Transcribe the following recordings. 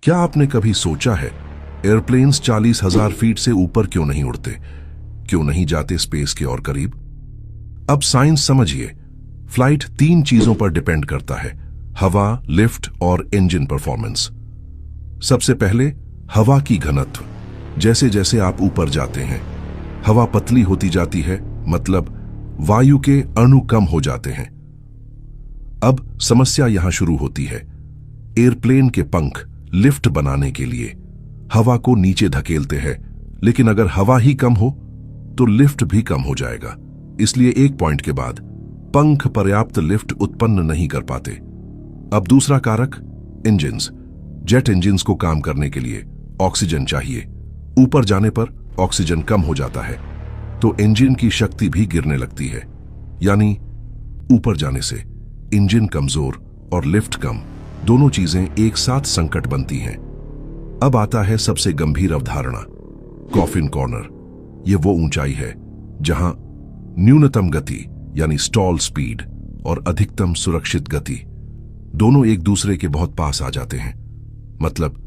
क्या आपने कभी सोचा है एयरप्लेन्स 40,000 फीट से ऊपर क्यों नहीं उड़ते, क्यों नहीं जाते स्पेस के और करीब? अब साइंस समझिए। फ्लाइट 3 चीजों पर डिपेंड करता है, हवा, लिफ्ट और इंजन परफॉर्मेंस। सबसे पहले हवा की घनत्व। जैसे जैसे आप ऊपर जाते हैं हवा पतली होती जाती है, मतलब वायु के अणु कम हो जाते हैं। अब समस्या यहां शुरू होती है। एयरप्लेन के पंख लिफ्ट बनाने के लिए हवा को नीचे धकेलते हैं, लेकिन अगर हवा ही कम हो तो लिफ्ट भी कम हो जाएगा। इसलिए एक पॉइंट के बाद पंख पर्याप्त लिफ्ट उत्पन्न नहीं कर पाते। अब दूसरा कारक, इंजन्स। जेट इंजन्स को काम करने के लिए ऑक्सीजन चाहिए। ऊपर जाने पर ऑक्सीजन कम हो जाता है तो इंजन की शक्ति भी गिरने लगती है। यानी ऊपर जाने से इंजन कमजोर और लिफ्ट कम, दोनों चीजें एक साथ संकट बनती हैं। अब आता है सबसे गंभीर अवधारणा, कॉफिन कॉर्नर। यह वो ऊंचाई है जहां न्यूनतम गति यानी स्टॉल स्पीड और अधिकतम सुरक्षित गति दोनों एक दूसरे के बहुत पास आ जाते हैं। मतलब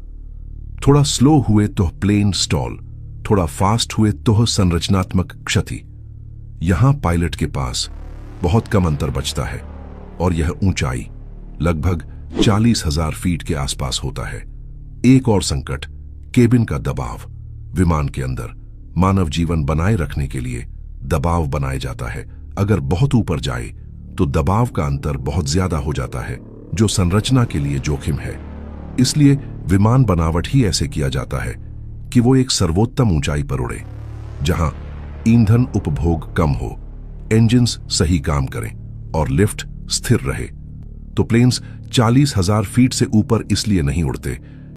थोड़ा स्लो हुए तो प्लेन स्टॉल, थोड़ा फास्ट हुए तो संरचनात्मक क्षति। यहां पायलट के पास बहुत कम अंतर बचता है और यह ऊंचाई लगभग 40,000 फीट के आसपास होता है। एक और संकट, केबिन का दबाव। विमान के अंदर मानव जीवन बनाए रखने के लिए दबाव बनाया जाता है। अगर बहुत ऊपर जाए तो दबाव का अंतर बहुत ज्यादा हो जाता है, जो संरचना के लिए जोखिम है। इसलिए विमान बनावट ही ऐसे किया जाता है कि वो एक सर्वोत्तम ऊंचाई पर उड़े, जहां ईंधन उपभोग कम हो, इंजन्स सही काम करें और लिफ्ट स्थिर रहे। तो प्लेन्स 40,000 फीट से ऊपर इसलिए नहीं उड़ते